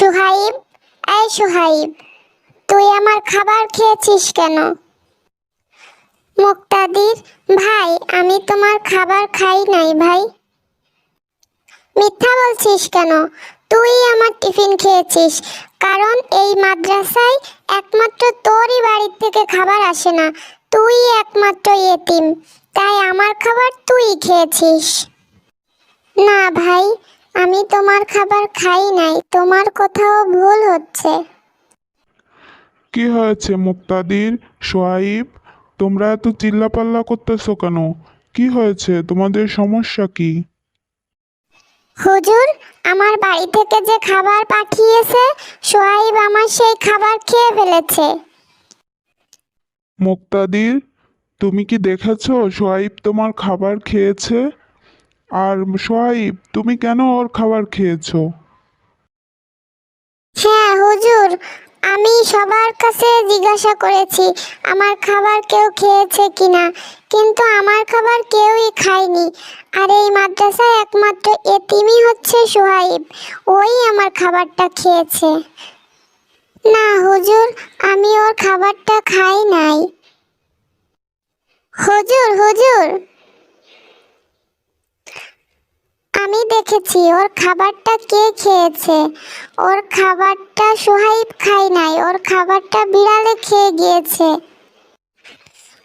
সুহাইব, এই সুহাইব, তুই আমার খাবার খেয়েছিস কেন? মুক্তাদির, ভাই আমি তোমার খাবার খাই নাই ভাই। মিথ্যা বলছিস কেন? তুই আমার টিফিন খেয়েছিস, কারণ এই মাদ্রাসায় একমাত্র তোরই বাড়ির থেকে খাবার আসে না। তুই একমাত্র এতিম, তাই আমার খাবার তুই খেয়েছিস। না ভাই, আমি তোমার খাবার খাই নাই, তোমার কোথাও ভুল হচ্ছে। কি হয়েছে মুক্তাদির, সোহাইব, তোমরা এত চিল্লাপাল্লা করতেছো কেন? কি হয়েছে, তোমাদের সমস্যা কি? হুজুর, আমার বাড়ি থেকে যে খাবার পাঠিয়েছে, সোহাইব আমার সেই খাবার খেয়ে ফেলেছে। মুক্তাদির, তুমি কি দেখেছো সোহাইব তোমার খাবার খেয়েছে? আর সোহাইব, তুমি কেন ওর খাবার খেয়েছো? হ্যাঁ হুজুর, আমি সবার কাছে জিজ্ঞাসা করেছি আমার খাবার কেউ খেয়েছে কিনা, কিন্তু আমার খাবার কেউই খায়নি। আর এই মাদ্রাসায় একমাত্র এতিমই হচ্ছে সোহাইব, ওই আমার খাবারটা খেয়েছে। না হুজুর, আমি ওর খাবারটা খাই নাই। হুজুর হুজুর, আমি দেখেছি ওর খাবারটা কে খেয়েছে। ওর খাবারটা সোহাইব খায় নাই, ওর খাবারটা বিড়ালে খেয়ে গিয়েছে।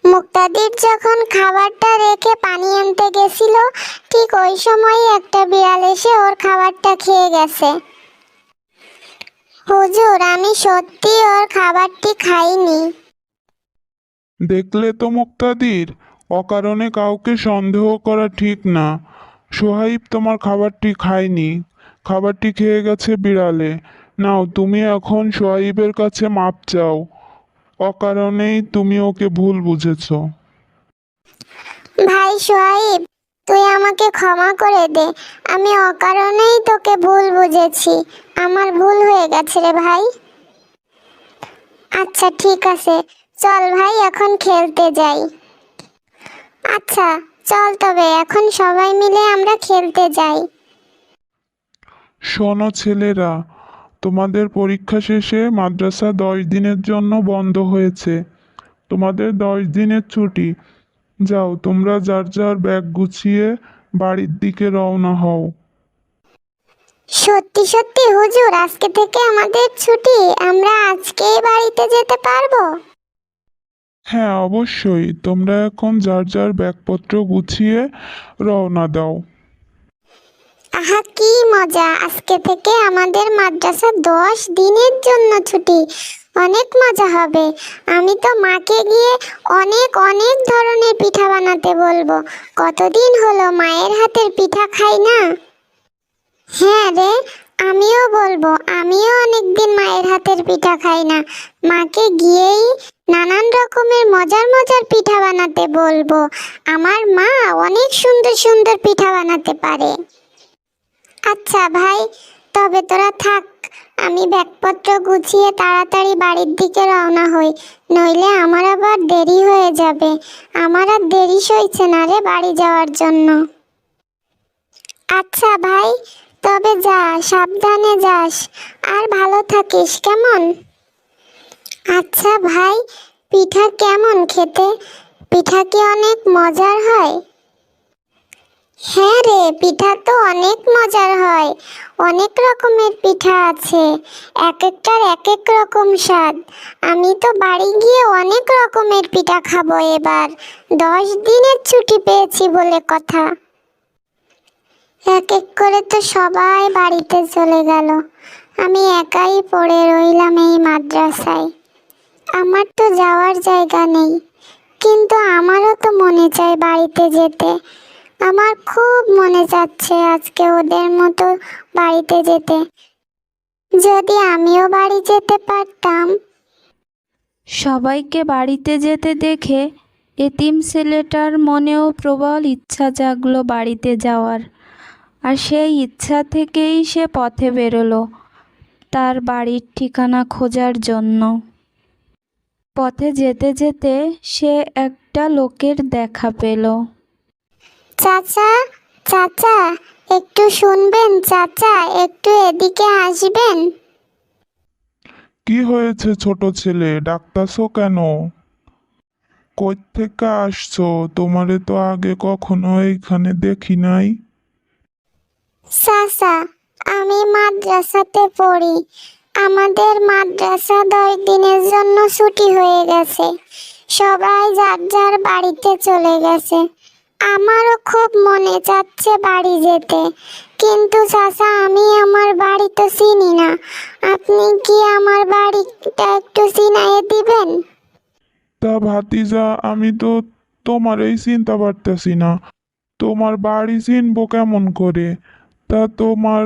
মুক্তাদির যখন খাবারটা রেখে পানি আনতে গেছিল, ঠিক ওই সময়ই একটা বিড়াল এসে ওর খাবারটা খেয়ে গেছে। হুজুর, আমি সত্যি ওর খাবারটি খাইনি। দেখলে তো মুক্তাদির, অকারণে কাউকে সন্দেহ করা ঠিক না। সোহাইব তোমার খাবারটি খায়নি, খাবারটি খেয়ে গেছে বিড়ালে। নাও, তুমি এখন সোহাইবের কাছে মাপ চাও। অকারণেই তুমি ওকে ভুল বুঝেছো। ভাই সোহাইব, তুই আমাকে ক্ষমা করে দে, আমি অকারণেই তোকে ভুল বুঝেছি। আমার ভুল হয়ে গেছে রে ভাই। আচ্ছা ঠিক আছে, চল ভাই এখন খেলতে যাই। আচ্ছা চল, তবে এখন সবাই মিলে আমরা খেলতে যাই। শোনো ছেলেরা, তোমাদের পরীক্ষা শেষে মাদ্রাসা 10 দিনের জন্য বন্ধ হয়েছে। তোমাদের 10 দিনের ছুটি। যাও, তোমরা যার যার ব্যাগ গুছিয়ে বাড়ির দিকে রওনা হও। সত্যি সত্যি হুজুর, আজকে থেকে আমাদের ছুটি, আমরা আজকেই বাড়িতে যেতে পারবো? হ্যাঁ অবশ্যই, তোমরা এখন যার যার ব্যাগপত্র গুছিয়ে রওনা দাও। আহা কি মজা, আজকে থেকে আমাদের মাদ্রাসা 10 দিনের জন্য ছুটি। অনেক মজা হবে। আমি তো মাকে গিয়ে অনেক অনেক ধরনের পিঠা বানাতে বলবো। কতদিন হলো মায়ের হাতের পিঠা খাই না। হ্যাঁ রে, আমিও বলবো, আমিও অনেকদিন মায়ের হাতের পিঠা খাই না। মাকে গিয়েই নানান রকমের মজার মজার পিঠা বানাতে বলবো। আমার মা অনেক সুন্দর সুন্দর পিঠা বানাতে পারে। আচ্ছা ভাই, তবে তোরা থাক, আমি ব্যাগপত্র গুছিয়ে তাড়াতাড়ি বাড়ির দিকে রওনা হই, নইলে আমার আবার দেরি হয়ে যাবে। আমার আর দেরি সইছে না রে বাড়ি যাওয়ার জন্য। আচ্ছা ভাই, তবে যা, সাবধানে যাস, আর ভালো থাকিস কেমন। আচ্ছা ভাই, পিঠা কেমন খেতে? পিঠা কি অনেক মজার হয়? হ্যাঁ রে, পিঠা তো অনেক মজার হয়। অনেক রকমের পিঠা আছে, এক একটার এক এক রকম স্বাদ। আমি তো বাড়ি গিয়ে অনেক রকমের পিঠা খাবো এবার। 10 দিনের ছুটি পেয়েছি বলে কথা। এক এক করে তো সবাই বাড়িতে চলে গেল, আমি একাই পড়ে রইলাম এই মাদ্রাসায়। আমার তো যাওয়ার জায়গা নেই, কিন্তু আমারও তো মনে চায় বাড়িতে যেতে। আমার খুব মনে যাচ্ছে আজকে ওদের মতো বাড়িতে যেতে। যদি আমিও বাড়ি যেতে পারতাম। সবাইকে বাড়িতে যেতে দেখে এতিম ছেলেটার মনেও প্রবল ইচ্ছা জাগলো বাড়িতে যাওয়ার। আর সেই ইচ্ছা থেকেই সে পথে বেরোলো তার বাড়ির ঠিকানা খোঁজার জন্য। পথে যেতে যেতে সে একটা লোকের দেখা পেল। চাচা, চাচা, একটু শুনবেন চাচা, একটু এদিকে আসবেন। কি হয়েছে ছোট ছেলে, ডাকতাছো কেন? কই থেকে আসছো? তোমারে তো আগে কখনো এইখানে দেখি নাই। চাচা, আমি মাদ্রাসাতে পড়ি। আমাদের মাদ্রাসা 10 দিনের জন্য ছুটি হয়ে গেছে। সবাই যার যার বাড়িতে চলে গেছে। আমারও খুব মনে চাচ্ছে বাড়ি যেতে, কিন্তু চাচা আমি আমার বাড়ি তো চিনি না। আপনি কি আমার বাড়িটা একটু চিনাইয়ে দিবেন? তা ভাতিজা, আমি তো তোমারই চিনতে পারতেছি না। তোমার বাড়ি চিনবো কেমন করে? তা তোমার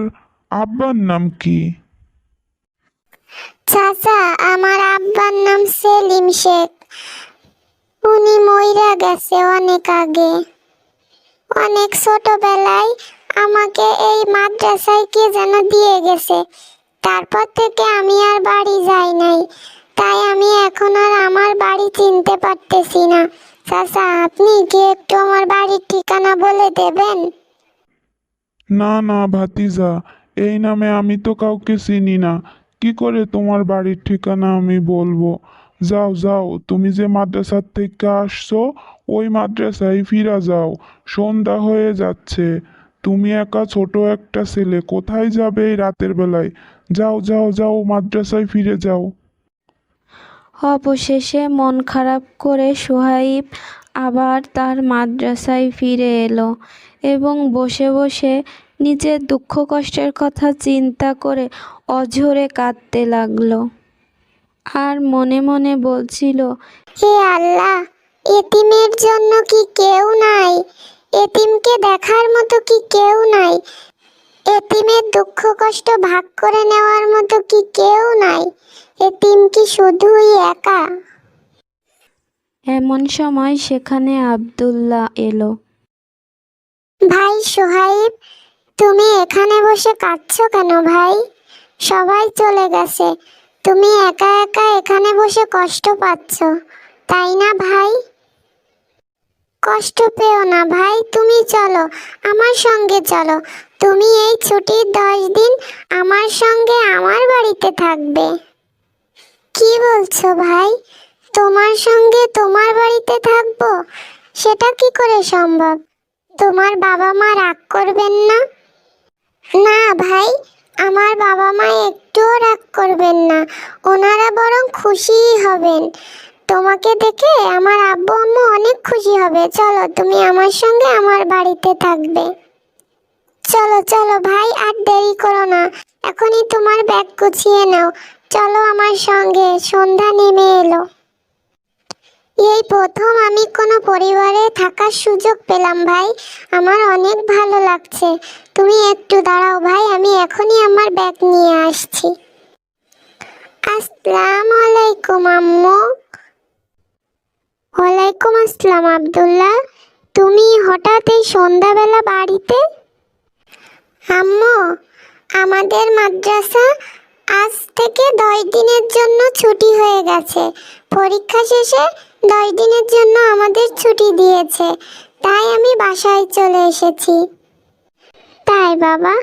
আব্বার নাম কি? চাচা, আমার আব্বার নাম সেলিম শেখ। উনি মইরা গেছে অনেক আগে। অনেক ছোটবেলায় আমাকে এই মাদ্রাসায় কে যেন দিয়ে গেছে। তারপর থেকে আমি আর বাড়ি যাই নাই। তাই আমি এখন আর আমার বাড়ি চিনতে পারতেছি না। চাচা, আপনি কি একটু আমার বাড়ির ঠিকানা বলে দেবেন? না না ভাতিজা, এই নামে আমি তো কাউকে চিনি না। কি করে তোমার বাড়ির ঠিকানা আমি বলবো? যাও যাও, তুমি যে মাদ্রাসার থেকে আসছো ওই মাদ্রাসায় ফিরা যাও। সন্ধ্যা হয়ে যাচ্ছে। তুমি একা ছোট একটা ছেলে, কোথায় যাবে এই রাতের বেলায়? যাও যাও যাও, মাদ্রাসায় ফিরে যাও। অবশেষে মন খারাপ করে সোহাইব আবার তার মাদ্রাসায় ফিরে এলো এবং বসে বসে নিজের দুঃখ কষ্টের কথা চিন্তা করে অঝরে কাঁদতে লাগলো আর মনে মনে বলছিল, হে আল্লাহ, এতিমের জন্য কি কেউ নাই? এতিমকে দেখার মতো কি কেউ নাই? এতিমের দুঃখ কষ্ট ভাগ করে নেওয়ার মতো কি কেউ নাই? এতিম কি শুধুই একা? এমন সময় সেখানে আব্দুল্লাহ এলো। ভাই সোহাইব, তুমি এখানে বসে কাঁদছো কেন ভাই? সবাই চলে গেছে, তুমি একা একা এখানে বসে কষ্ট পাচ্ছ, তাই না ভাই? কষ্ট পেও না ভাই, তুমি চলো, আমার সঙ্গে চলো। তুমি এই ছুটির 10 দিন আমার সঙ্গে আমার বাড়িতে থাকবে। কি বলছো ভাই? তোমার সঙ্গে তোমার বাড়িতে থাকবো? সেটা কি করে সম্ভব? তোমার বাবা মা রাগ করবেন না? না ভাই, আমার বাবা মা একটুও রাগ করবেন না। ওনারা বরং খুশিই হবেন। তোমাকে দেখে আমার আব্বু আম্মু অনেক খুশি হবে। চলো, তুমি আমার সঙ্গে আমার বাড়িতে থাকবে। চলো চলো ভাই, আর দেরি করো না, এখনই তোমার ব্যাগ গুছিয়ে নাও। চলো আমার সঙ্গে, সন্ধ্যা নেমে এলো। এই প্রথম আমি কোনো পরিবারে থাকার সুযোগ পেলাম ভাই, আমার অনেক ভালো লাগছে। তুমি একটু দাঁড়াও ভাই, আমি এখনই আমার ব্যাগ নিয়ে আসছি। আসসালামু আলাইকুম আম্মু। ওয়ালাইকুম আসসালাম আব্দুল্লাহ, তুমি হঠাৎ এই সন্ধ্যাবেলা বাড়িতে? আম্মু, আমাদের মাদ্রাসা আজ থেকে 10 দিনের জন্য ছুটি হয়ে গেছে। পরীক্ষা শেষে 10 দিনের জন্য আমাদের ছুটি দিয়েছে, তাই আমি বাসায় চলে এসেছি। তাই বাবা,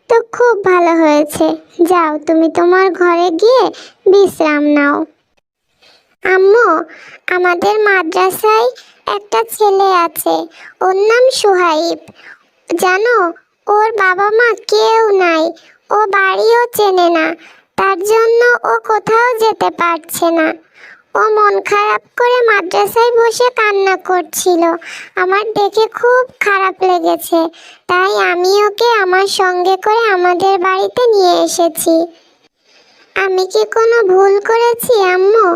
তো খুব ভালো হয়েছে। যাও, তুমি তোমার ঘরে গিয়ে বিশ্রাম নাও। আম্মু, আমাদের মাদ্রাসায় একটা ছেলে আছে, ওর নাম সোহাইব। জানো, ওর বাবা মা কেউ নাই, ও বাড়িও চেনে না, তার জন্য ও কোথাও যেতে পারছে না। ও মন খারাপ করে মাদ্রাসায় বসে কান্না করছিল। আমার দেখে খুব খারাপ লেগেছে, তাই আমি ওকে আমার সঙ্গে করে আমাদের বাড়িতে নিয়ে এসেছি। আমি কি কোনো ভুল করেছি আম্মু?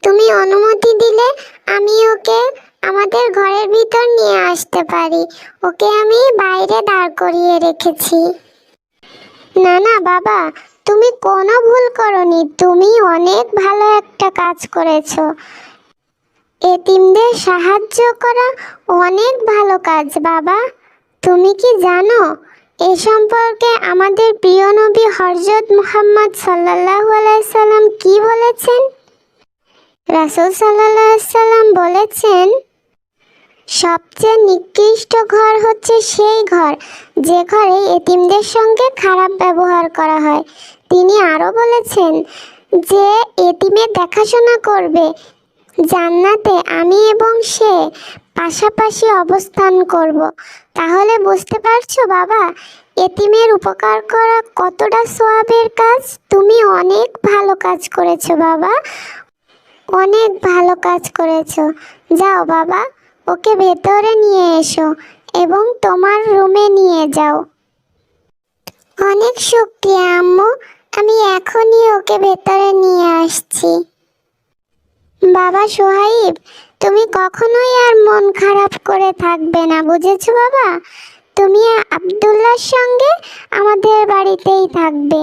তুমি অনুমতি দিলে আমি ওকে আমাদের ঘরের ভিতর নিয়ে আসতে পারি। ওকে আমি বাইরে দাঁড় করিয়ে রেখেছি। না না বাবা, তুমি কোনো ভুল করনি, তুমি অনেক ভালো একটা কাজ করেছো। এতিমদের সাহায্য করা অনেক ভালো কাজ বাবা। তুমি কি জানো এ সম্পর্কে আমাদের প্রিয় নবী হযরত মুহাম্মদ সাল্লাল্লাহু আলাইহি সাল্লাম কি বলেছেন? রাসূল সাল্লাল্লাহু আলাইহি সাল্লাম বলেছেন, সবচেয়ে নিকৃষ্ট ঘর হচ্ছে সেই ঘর যে ঘরে এতিমদের সঙ্গে খারাপ ব্যবহার করা হয়। তিনি আরও বলেছেন, যে এতিমের দেখাশোনা করবে। জান্নাতে আমি এবং সে পাশাপাশি অবস্থান করব। তাহলে বুঝতে পারছো বাবা, এতিমের উপকার করা কতটা সওয়াবের কাজ। তুমি অনেক ভালো কাজ করেছো বাবা, অনেক ভালো কাজ করেছো। যাও বাবা, ওকে ভেতরে নিয়ে এসো এবং তোমার রুমে নিয়ে যাও। অনেক শুকরিয়া আম্মু, আমি এখনই ওকে ভেতরে নিয়ে আসছি। বাবা সোহাইব, তুমি কখনোই আর মন খারাপ করে থাকবে না, বুঝেছো বাবা? তুমি আব্দুল্লাহর সঙ্গে আমাদের বাড়িতেই থাকবে।